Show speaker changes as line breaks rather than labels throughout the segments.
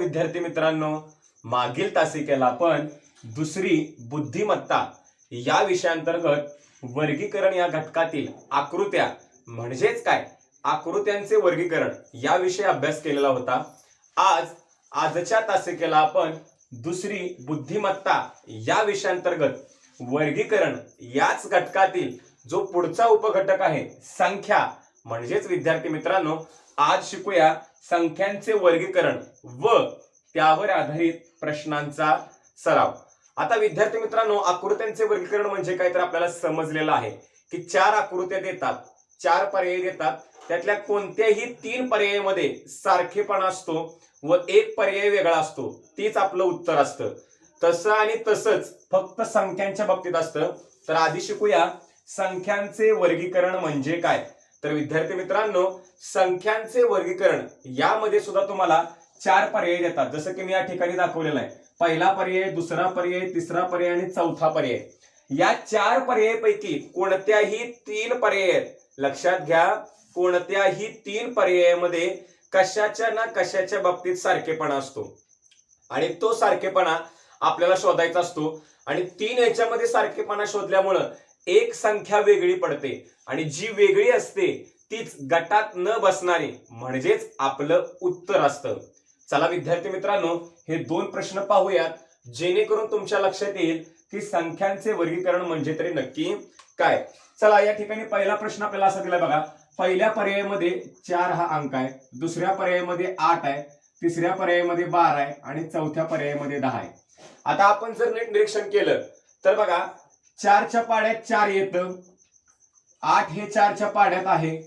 विद्यार्थी मित्रांनो, मागील तासिकेला आपण दुसरी बुद्धिमत्ता या विषयांतर्गत वर्गीकरण या घटकातील आकृत्या म्हणजेच काय आकृत्यांचे वर्गीकरण याविषयी अभ्यास केलेला होता। आजच्या तासिकेला आपण दुसरी बुद्धिमत्ता या विषयांतर्गत वर्गीकरण याच घटकातील जो पुढचा उपघटक आहे संख्या म्हणजेच विद्यार्थी मित्रांनो आज शिकूया संख्यांचे वर्गीकरण व त्यावर आधारित प्रश्नांचा सराव। आता विद्यार्थी मित्रांनो आकृत्यांचे वर्गीकरण म्हणजे काय तर आपल्याला समजलेलं आहे की चार आकृत्या देतात, चार पर्याय देतात, त्यातल्या कोणत्याही तीन पर्यायामध्ये सारखेपणा असतो व एक पर्याय वेगळा असतो, तीच आपलं उत्तर असतं। तसं आणि तसंच फक्त संख्यांच्या बाबतीत असतं। तर आधी शिकूया संख्यांचे वर्गीकरण म्हणजे काय। तर विद्यार्थी मित्रांनो संख्यांचे वर्गीकरण यामध्ये सुद्धा तुम्हाला चार पर्याय देतात, जसं की मी या ठिकाणी दाखवलेलं आहे। पहिला पर्याय, दुसरा पर्याय, तिसरा पर्याय आणि चौथा पर्याय। या चार पर्यायापैकी कोणत्याही तीन पर्याय लक्षात घ्या, कोणत्याही तीन पर्यायामध्ये कशाच्या ना कशाच्या बाबतीत सारखेपणा असतो आणि तो सारखेपणा आपल्याला शोधायचा असतो। आणि तीन याच्यामध्ये सारखेपणा शोधल्यामुळं एक संख्या वेगळी पडते आणि जी वेगळी असते तीच गटात न बसणारी म्हणजेच आपलं उत्तर असतं। चला विद्यार्थी मित्रांनो हे दोन प्रश्न पाहूयात, जेणेकरून तुमच्या लक्षात येईल की संख्यांचे वर्गीकरण म्हणजे तरी नक्की काय। चला या ठिकाणी पहिला प्रश्न आपल्याला असा दिलाय बघा। पहिल्या पर्यायामध्ये 4 हा अंक आहे, दुसऱ्या पर्यायामध्ये 8 आहे, तिसऱ्या पर्यायामध्ये 12 आहे आणि चौथ्या पर्यायामध्ये 10 आहे। आता आपण जर नीट निरीक्षण केलं तर बघा 4च्या पाड्यात 4 येतं, 8 हे 4च्या पाड्यात आहे,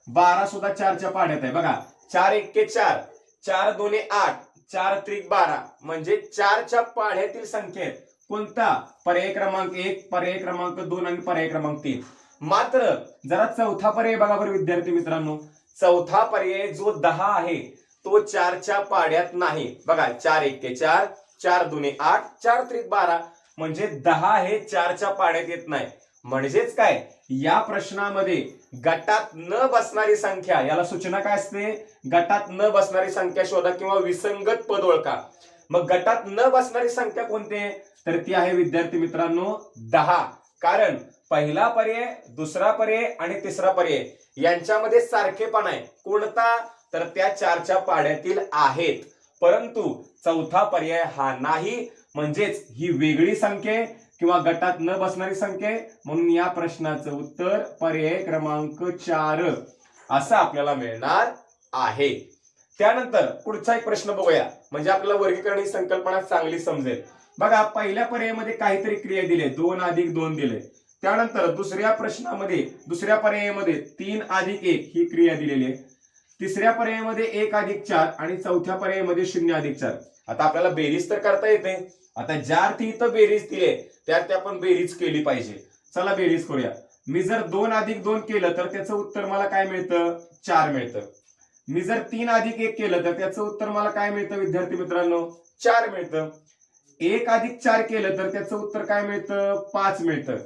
12 सुद्धा 4च्या पाड्यात आहे। बघा 4 एक्के 4, 4 दोन्ही 8, 4 त्रिक 12 म्हणजे 4च्या पाढ्यातील संख्येत कोणता पर्याय क्रमांक 1, पर्याय क्रमांक 2 आणि पर्याय क्रमांक 3। मात्र जरा चौथा पर्याय बघा बरं विद्यार्थी मित्रांनो, चौथा पर्याय जो 10 आहे तो 4च्या पाड्यात नाही। बघा 4 एक्के 4, 4 दोन्ही 8, 4 त्रिक 12 म्हणजे 10 हे 4च्या पाड्यात येत नाही। म्हणजेच काय या प्रश्नामध्ये गटात न बसणारी संख्या, याला सूचना काय असते, गटात न बसणारी संख्या शोधा किंवा विसंगत पद ओळखा। मग गटात न बसणारी संख्या कोणती आहे तर ती आहे विद्यार्थी मित्रांनो 10। कारण पहिला पर्याय, दुसरा पर्याय आणि तिसरा पर्याय यांच्यामध्ये सारखेपणा आहे कोणता तर त्या 4च्या पाड्यातील आहेत, परंतु चौथा पर्याय हा नाही, म्हणजेच ही वेगळी संख्या किंवा गटात न बसणारी संख्या, म्हणून या प्रश्नाचं उत्तर पर्याय क्रमांक 4 असं आपल्याला मिळणार आहे। त्यानंतर पुढचा एक प्रश्न बघूया, म्हणजे आपल्याला वर्गीकरण ही संकल्पना चांगली समजेल। बघा पहिल्या पर्यायामध्ये काहीतरी क्रिया दिले, 2 अधिक 2 दिले। त्यानंतर दुसऱ्या प्रश्नामध्ये दुसऱ्या पर्यायामध्ये 3 अधिक 1 ही क्रिया दिलेली आहे। तिसऱ्या पर्यायामध्ये 1 अधिक 4 आणि चौथ्या पर्यायामध्ये 0 अधिक 4। आता आपल्याला बेरीज तर करता येते, आता ज्या अर्थी इथं बेरीज दिली त्यात आपण बेरीज केली पाहिजे। चला बेरीज करूया। मी जर 2 अधिक 2 केलं तर त्याचं उत्तर मला काय मिळतं 4 मिळतं। मी जर 3 अधिक 1 केलं तर त्याचं उत्तर मला काय मिळतं विद्यार्थी मित्रांनो 4 मिळतं। 1 अधिक 4 केलं तर त्याचं उत्तर काय मिळतं 5 मिळतं।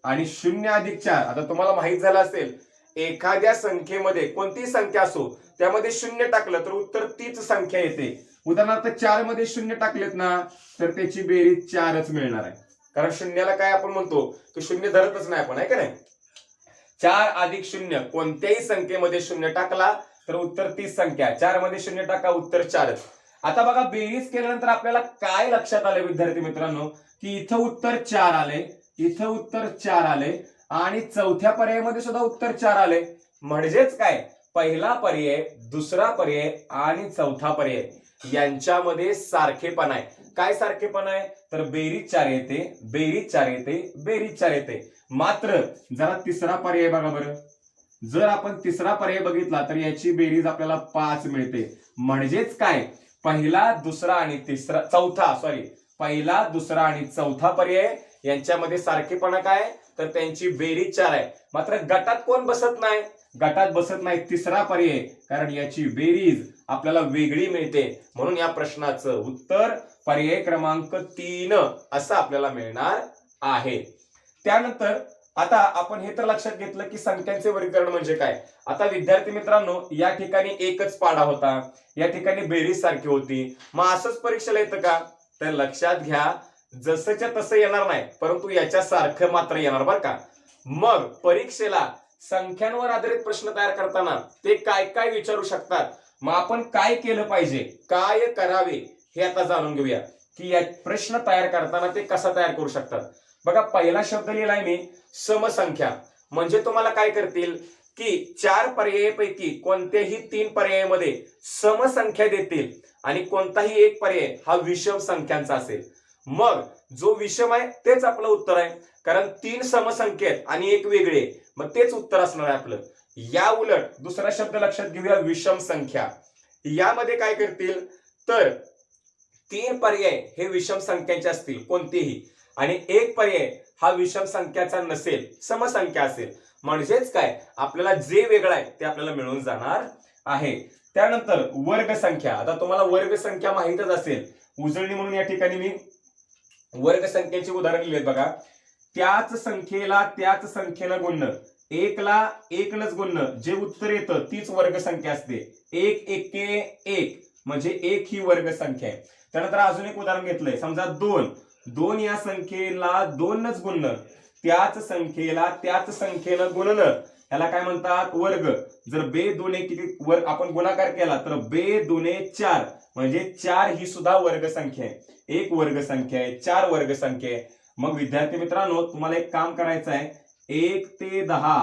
आणि 0 अधिक 4 आता तुम्हाला माहित झालं असेल एखाद्या संख्येमध्ये कोणती संख्या असो त्यामध्ये 0 टाकलं तर उत्तर तीच संख्या येते। उदाहरणार्थ 4 मध्ये 0 टाकलेत ना तर त्याची बेरीज 4च मिळणार आहे, कारण शून्याला काय आपण म्हणतो की 0 धरतच नाही आपण, आहे का नाही। 4 अधिक 0 कोणत्याही संख्येमध्ये 0 टाकला तर उत्तर तीच संख्या, 4 मध्ये 0 टाका उत्तर 4च। आता बघा बेरीज केल्यानंतर आपल्याला काय लक्षात आले विद्यार्थी मित्रांनो की इथं उत्तर 4 आले, इथं उत्तर 4 आले आणि चौथ्या पर्यायामध्ये सुद्धा उत्तर 4 आले। म्हणजेच काय पहिला पर्याय, दुसरा पर्याय आणि चौथा पर्याय यांच्यामध्ये सारखेपणा आहे। काय सारखेपणा आहे तर बेरीज 4 येते, बेरीज 4 येते, बेरीज 4 येते। मात्र जरा तिसरा पर्याय बघा बरं, जर आपण तिसरा पर्याय बघितला तर याची बेरीज आपल्याला 5 मिळते। म्हणजेच काय पहिला, दुसरा आणि पहिला, दुसरा आणि चौथा पर्याय यांच्यामध्ये सारखेपणा काय तर त्यांची बेरीज 4 आहे। मात्र गटात कोण बसत नाही, गटात बसत नाही तिसरा पर्याय, कारण याची बेरीज आपल्याला वेगळी मिळते। म्हणून या प्रश्नाचं उत्तर पर्याय क्रमांक 3 असं आपल्याला मिळणार आहे। त्यानंतर आता आपण हे तर लक्षात घेतलं की संख्यांचे वर्गीकरण म्हणजे काय. आता विद्यार्थी मित्रांनो, या ठिकाणी एकच पाढा होता, या ठिकाणी बेरीज सारखी होती. मग असंच परीक्षेला येतं का? तर लक्षात घ्या, जसंच्या तसं येणार नाही, परंतु याच्या सारखं मात्र येणार बरं का. मग परीक्षेला संख्यांवर आधारित प्रश्न तयार करताना ते काय काय विचारू शकतात, मग आपण काय केलं पाहिजे, काय करावे, हे आता जाणून घेऊया की या प्रश्न तयार करताना ते कसा तयार करू शकतात. बघा, पहिला शब्द लिहिलाय मी समसंख्या. म्हणजे तुम्हाला काय करतील की 4 पर्यायापैकी कोणत्याही 3 पर्यायामध्ये समसंख्या देतील आणि कोणताही एक पर्याय हा विषम संख्यांचा असेल. मग जो विषम आहे तेच आपलं उत्तर आहे, कारण 3 समसंख्येत आणि एक वेगळे, मग तेच उत्तर असणार आहे आपलं. या उलट दुसरा शब्द लक्षात घेऊया, विषम संख्या. यामध्ये काय करतील तर 3 पर्याय हे विषम संख्यांचे असतील कोणतेही, आणि एक पर्याय हा विषम संख्याचा नसेल, समसंख्या असेल. म्हणजेच काय, आपल्याला जे वेगळं आहे ते आपल्याला मिळून जाणार आहे. त्यानंतर वर्ग संख्या. आता तुम्हाला वर्ग संख्या माहितच असेल, उजळणी म्हणून या ठिकाणी मी वर्ग संख्येचे उदाहरण लिहिले बघा. त्याच संख्येनं गुणणं, एकला एकनच गुणणं, जे उत्तर येतं तीच वर्ग संख्या असते. एक एके एक म्हणजे एक ही वर्ग संख्या आहे. त्यानंतर अजून एक उदाहरण घेतलंय, समजा 2 या संख्येला 2नच गुणणं, त्याच संख्येनं गुणणं, याला काय म्हणतात, वर्ग. जर बे दुने किती वर्ग आपण गुणाकार केला तर बे दुने 4 म्हणजे 4 ही सुद्धा वर्ग संख्या आहे. एक वर्ग संख्या आहे, 4 वर्ग संख्या आहे. मग विद्यार्थी मित्रांनो, तुम्हाला एक काम करायचं आहे, 1 ते 10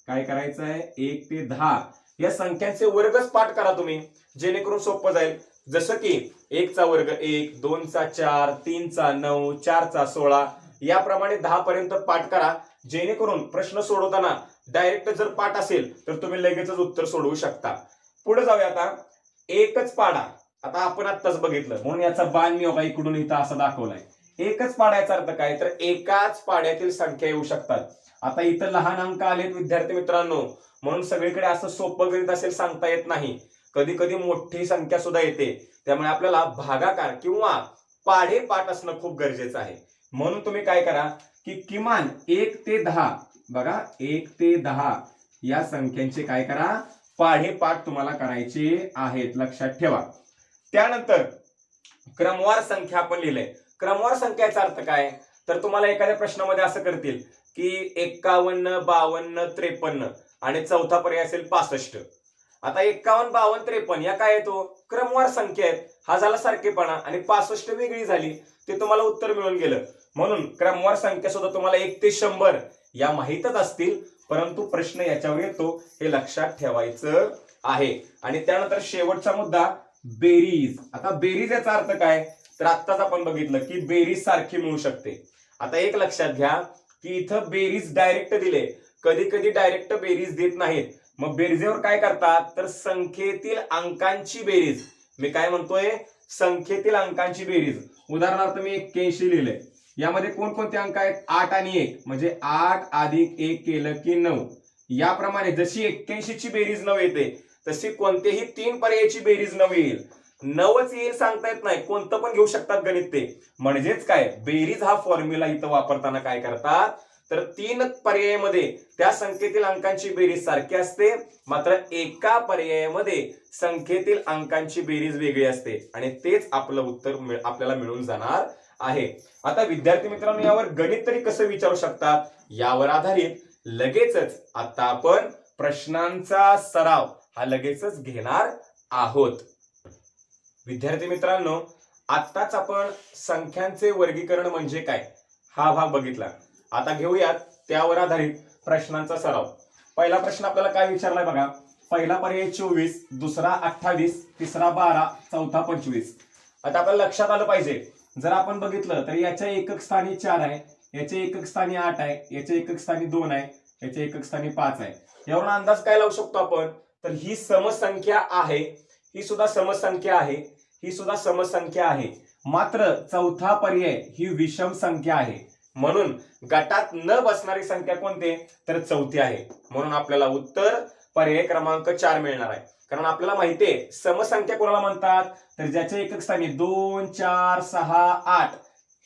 काय करायचं आहे, 1 ते 10 या संख्यांचे वर्गच पाठ करा तुम्ही, जेणेकरून सोपं जाईल. जसं की 1 चा वर्ग 1, 2 चा 4, 3 चा 9, 4 चा 16, याप्रमाणे 10 पर्यंत पाठ करा, जेणेकरून प्रश्न सोडवताना डायरेक्ट जर पाठ असेल तर तुम्ही लगेचच उत्तर सोडवू शकता. पुढे जाऊया. आता एकच पाढा, आता आपण आत्ताच बघितलं म्हणून याचा बाण मी बघा इकडून इथं असं दाखवलाय. एकच पाढ्याचा अर्थ काय, तर एकाच पाढ्यातील संख्या येऊ शकतात. आता इथं लहान अंक आलेत विद्यार्थी मित्रांनो, म्हणून सगळीकडे असं सोपं गणित असेल सांगता येत नाही. कधी कधी मोठी संख्या सुद्धा येते, त्यामुळे आपल्याला भागाकार किंवा पाढे पाठ असणं खूप गरजेचं आहे. म्हणून तुम्ही काय करा की किमान 1 ते 10, बघा 1 ते 10 या संख्यांचे काय करा, पाढे पाठ तुम्हाला करायचे आहेत, लक्षात ठेवा. त्यानंतर क्रमवार संख्या आपण लिहिलंय. क्रमवार संख्याचा अर्थ काय, तर तुम्हाला एखाद्या प्रश्नामध्ये असं करतील की 51, 52, 53 आणि चौथा पर्याय असेल 65. आता 51, 52, 53 या काय येतो, क्रमवार संख्या आहेत. हा झाला सारखेपणा, आणि 65 वेगळी झाली, ते तुम्हाला उत्तर मिळून गेलं. म्हणून क्रमवार संख्या सुद्धा तुम्हाला 1 ते 100 या माहीतच असतील, परंतु प्रश्न याच्यावर येतो हे लक्षात ठेवायचं आहे. आणि त्यानंतर शेवटचा मुद्दा बेरीज. आता बेरीज याचा अर्थ काय, तर आत्ताच आपण बघितलं की बेरीज सारखी मिळू शकते. आता एक लक्षात घ्या की इथं बेरीज डायरेक्ट दिले, कधी कधी डायरेक्ट बेरीज देत नाहीत. मग बेरजेवर काय करतात, तर संख्येतील अंकांची बेरीज. मी काय म्हणतोय, संख्येतील अंकांची बेरीज. उदाहरणार्थ मी 81 लिहिलंय, यामध्ये कोणकोणते अंक आहेत, 8 आणि 1 म्हणजे 8 अधिक 1 केलं की 9. याप्रमाणे जशी 81 ची बेरीज 9 येते, तशी कोणतेही 3 पर्यायाची बेरीज 9 येईल. 9च येईल सांगता येत नाही, कोणतं पण घेऊ शकतात गणित ते. म्हणजेच काय, बेरीज हा फॉर्म्युला इथं वापरताना काय करतात, तर 3 पर्यायामध्ये त्या संख्येतील अंकांची बेरीज सारखी असते, मात्र एका पर्यायामध्ये संख्येतील अंकांची बेरीज वेगळी असते, आणि तेच आपलं उत्तर आपल्याला मिळून जाणार आहे. आता विद्यार्थी मित्रांनो, यावर गणित तरी कसं विचारू शकतात, यावर आधारित लगेचच आता आपण प्रश्नांचा सराव हा लगेचच घेणार आहोत. विद्यार्थी मित्रांनो, आत्ताच आपण संख्यांचे वर्गीकरण म्हणजे काय हा भाग बघितला. आता घेऊयात त्यावर आधारित प्रश्नांचा सराव. पहिला प्रश्न आपल्याला काय विचारलाय बघा, पहिला पर्याय 24, दुसरा 28, तिसरा 12, चौथा 25. आता आपल्याला लक्षात आलं पाहिजे, जर आपण बघितलं तर याच्या एकक स्थानी 4 आहे, याच्या एकक स्थानी 8 आहे, याच्या एकक स्थानी 2 आहे, याच्या एकक स्थानी 5 आहे. यावरून अंदाज काय लावू शकतो आपण, तर ही समसंख्या आहे, ही सुद्धा समसंख्या आहे, ही सुद्धा समसंख्या आहे, मात्र चौथा पर्याय ही विषम संख्या आहे. म्हणून गटात न बसणारी संख्या कोणती, तर चौथी आहे. म्हणून आपल्याला उत्तर पर्याय क्रमांक 4 मिळणार आहे. कारण आपल्याला माहितीये समसंख्या कोणाला म्हणतात, तर ज्याच्या एकक स्थानी 2, 4, 6, 8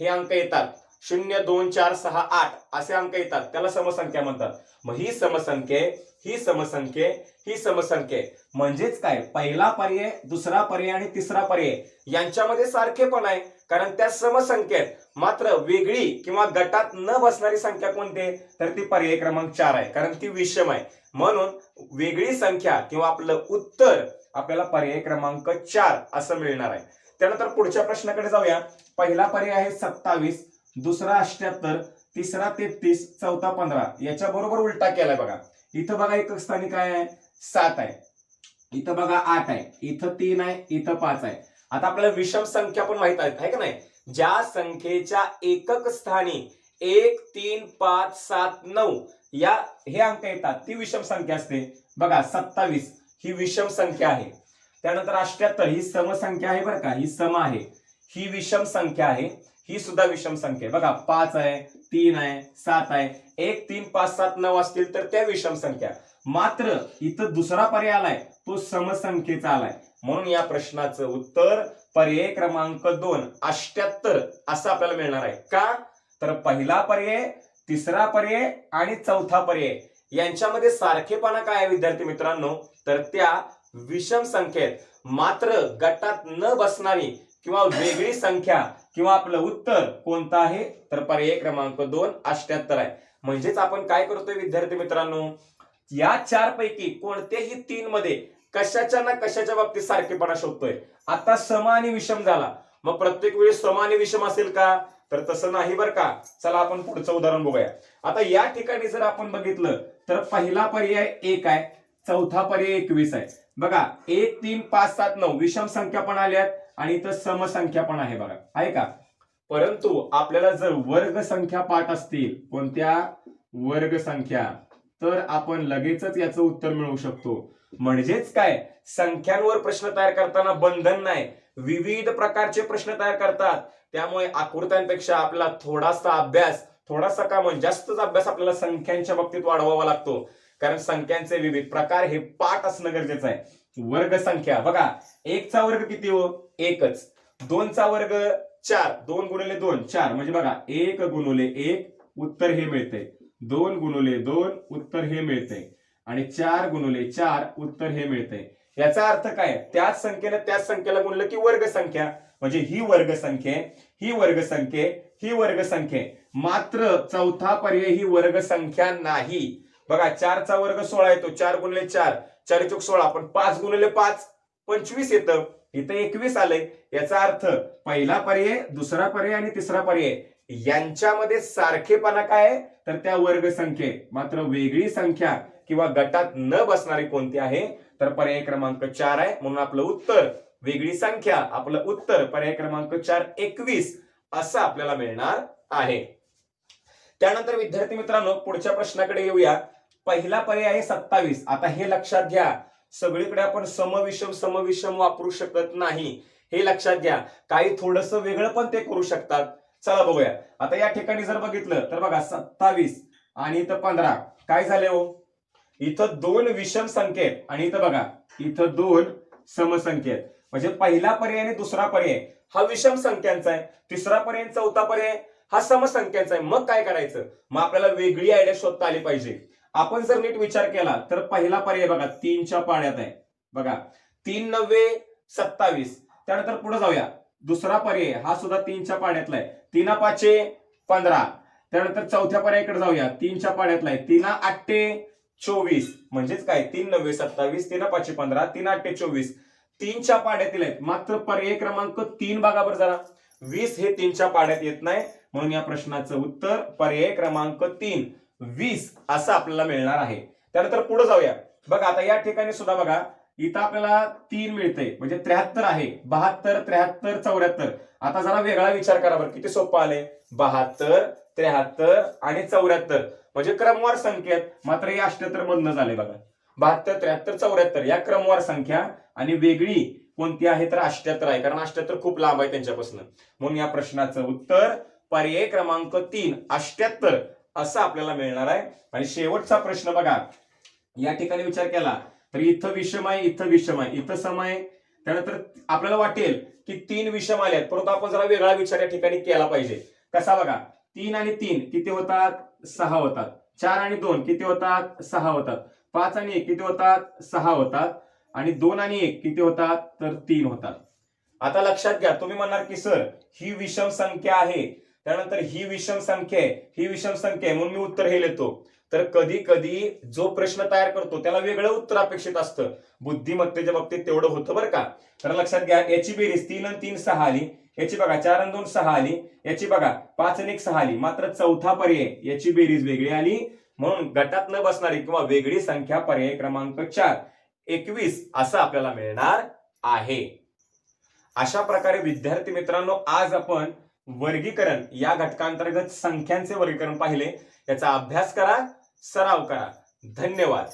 हे अंक येतात 0 2 4 6 8 असे अंक येतात, त्याला समसंख्या म्हणतात. मग ही समसंख्या, ही समसंख्या, ही समसंख्या म्हणजेच काय, पहिला पर्याय, दुसरा पर्याय आणि तिसरा पर्याय यांच्यामध्ये सारखेपण आहे, कारण त्या समसंख्येत. मात्र वेगळी किंवा गटात न बसणारी संख्या कोणती आहे, तर ती पर्याय क्रमांक 4 आहे, कारण ती विषम आहे. म्हणून वेगळी संख्या किंवा आपलं उत्तर आपल्याला पर्याय क्रमांक 4 असं मिळणार आहे. त्यानंतर पुढच्या प्रश्नाकडे जाऊया. पहिला पर्याय आहे 27, दुसरा 78, तिसरा 33, चौथा 15. याच्या बरोबर उलटा केलाय बघा. इथं बघा एकक स्थानी काय आहे, 7 आहे. इथं बघा 8 आहे, इथं 3 आहे, इथं 5 आहे. आता आपल्याला विषम संख्या पण माहित आहे का नाही. ज्या संख्येच्या एकक स्थानी 1 3 5 7 9 या हे अंक येतात ती विषम संख्या असते. बघा 27 ही विषम संख्या आहे. त्यानंतर 78 ही समसंख्या आहे बरं का, ही सम आहे. ही विषम संख्या आहे, ही सुद्धा विषम संख्या आहे. बघा 5 आहे, 3 आहे, 7 आहे. 1 3 5 7 9 असतील तर त्या विषम संख्या. मात्र इथं दुसरा पर्याय आलाय तो समसंख्येचा आलाय. म्हणून या प्रश्नाचं उत्तर पर्याय क्रमांक 2 78 असं आपल्याला मिळणार आहे. का, तर पहिला पर्याय, तिसरा पर्याय आणि चौथा पर्याय यांच्यामध्ये सारखेपणा काय आहे विद्यार्थी मित्रांनो, तर त्या विषम संख्येत. मात्र गटात न बसणारी किंवा वेगळी संख्या किंवा आपलं उत्तर कोणतं आहे, तर पर्याय क्रमांक 2 78 आहे. म्हणजेच आपण काय करतोय विद्यार्थी मित्रांनो, या 4 पैकी कोणत्याही 3 मध्ये कशाच्या ना कशाच्या बाबतीत सारखेपणा शोधतोय. आता सम आणि विषम झाला, मग प्रत्येक वेळी सम आणि विषम असेल का, तर तसं नाही बरं का. चला आपण पुढचं उदाहरण बघूया. आता या ठिकाणी जर आपण बघितलं तर पहिला पर्याय 1 आहे, चौथा पर्याय 21 आहे. बघा 1 3 5 7 9 विषम संख्या पण आल्यात आणि इथं समसंख्या पण आहे बघा, आहे का. परंतु आपल्याला जर वर्ग संख्या पाठ असतील, कोणत्या वर्ग संख्या, तर आपण लगेचच याचं उत्तर मिळवू शकतो. म्हणजेच काय, संख्यांवर प्रश्न तयार करताना बंधन नाही, विविध प्रकारचे प्रश्न तयार करतात. त्यामुळे आकृत्यांपेक्षा आपला थोडासा अभ्यास, थोडासा का म्हणजे जास्तच अभ्यास आपल्याला संख्यांच्या बाबतीत वाढवावा लागतो. कारण संख्यांचे विविध प्रकार हे पाठ असणं गरजेचं आहे. वर्ग संख्या बघा, 1 चा वर्ग किती हो, 1च. 2 चा वर्ग 4, 2 गुणिले 2 4, म्हणजे बघा 1 गुणिले 1 उत्तर हे मिळते, 2 गुणिले 2 उत्तर हे मिळते आणि 4 गुणिले 4 उत्तर हे मिळते. याचा अर्थ काय, त्याच संख्येने त्याच संख्येला गुणलं की वर्ग संख्या. म्हणजे ही वर्ग संख्या, ही वर्ग संख्या, ही वर्ग संख्या. मात्र चौथा पर्याय ही वर्ग संख्या नाही. बघा 4 चा वर्ग 16 येतो, 4 गुणिले 4 4 चौक 16, पण 5 गुणिले 5 25 येतं, इथं 21 आलंय. याचा अर्थ पहिला पर्याय, दुसरा पर्याय आणि तिसरा पर्याय यांच्यामध्ये सारखेपणा काय आहे, तर त्या वर्ग संख्ये. मात्र वेगळी संख्या किंवा गटात न बसणारी कोणती आहे, तर पर्याय क्रमांक 4 आहे. म्हणून आपलं उत्तर वेगळी संख्या, आपलं उत्तर पर्याय क्रमांक 4 21 असं आपल्याला मिळणार आहे. त्यानंतर विद्यार्थी मित्रांनो पुढच्या प्रश्नाकडे येऊया. पहिला पर्याय आहे 27. आता हे लक्षात घ्या, सगळीकडे आपण समविषम वापरू शकत नाही, हे लक्षात घ्या. काही थोडंसं वेगळं पण ते करू शकतात. चला बघूया. आता या ठिकाणी जर बघितलं तर बघा 27 आणि इथं 15 काय झाले हो, इथं 2 विषम संख्येत आणि इथं बघा इथं 2 समसंख्येत. म्हणजे पहिला पर्याय आणि दुसरा पर्याय हा विषम संख्यांचा आहे, तिसरा पर्याय चौथा पर्याय हा समसंख्यांचा आहे. मग काय करायचं, मग आपल्याला वेगळी आयडिया शोधता आली पाहिजे. आपण जर नीट विचार केला तर पहिला पर्याय बघा 3 च्या पाड्यात आहे. बघा 3 9 27. त्यानंतर पुढे जाऊया, दुसरा पर्याय हा सुद्धा 3 च्या पाड्यातला आहे, 3 5 15. त्यानंतर चौथ्या पर्यायाकडे जाऊया, 3 च्या पाड्यातला आहे, 3 8 24. म्हणजेच काय, 3 9 27, 3 5 15, 3 8 24 3 च्या पाड्यातील आहेत. मात्र पर्याय क्रमांक 3 बघा बरं जरा, 20 हे 3 च्या पाड्यात येत नाही. म्हणून या प्रश्नाचं उत्तर पर्याय क्रमांक 3 20 असं आपल्याला मिळणार आहे. त्यानंतर पुढे जाऊया. बघा आता या ठिकाणी सुद्धा बघा इथं आपल्याला 3 मिळते, म्हणजे 73 आहे, 72 73 74. आता जरा वेगळा विचार करा बरं, किती सोपं आले, 72 73 आणि 74 म्हणजे क्रमवार संख्येत. मात्र हे 78 मधनं झाले बघा, 72 73 74 या क्रमवार संख्या आणि वेगळी कोणती आहे तर 78 आहे, कारण 78 खूप लांब आहे त्यांच्यापासून. म्हणून या प्रश्नाचं उत्तर पर्याय क्रमांक 3 78 असं आपल्याला मिळणार आहे. आणि शेवटचा प्रश्न बघा, या ठिकाणी विचार केला तर इथं विषम आहे, इथं विषम आहे, इथं सम आहे. त्यानंतर आपल्याला वाटेल की 3 विषम आल्यात, परंतु आपण जरा वेगळा विचार या ठिकाणी केला पाहिजे. कसा बघा, 3 आणि 3 किती होतात? 6 होतात. 4 आणि 2 किती होतात? 6 होतात. 5 आणि 1 किती होतात? 6 होतात. आणि 2 आणि 1 किती होतात? तर 3 होतात. आता लक्षात घ्या, तुम्ही म्हणणार की सर ही विषम संख्या आहे, त्यानंतर ही विषम संख्या आहे, ही विषम संख्या आहे म्हणून मी उत्तर हे लिहितो. तर कधी कधी जो प्रश्न तयार करतो त्याला वेगळं उत्तर अपेक्षित असतं. बुद्धिमत्तेच्या बाबतीत तेवढं होतं बरं का. तर लक्षात घ्या, याची बेरीज 3 आणि 3 6 आली, याची बघा 4 आणि 2 6 आली, याची बघा 5 आणि 1 6 आली. मात्र चौथा पर्याय याची बेरीज वेगळी आली, म्हणून गटात न बसणारी किंवा वेगळी संख्या पर्याय क्रमांक 4 21 असं आपल्याला मिळणार आहे. अशा प्रकारे विद्यार्थी मित्रांनो, आज आपण वर्गीकरण या घटकांतर्गत संख्यांचे वर्गीकरण पाहिले. याचा अभ्यास करा, सराव करा. धन्यवाद.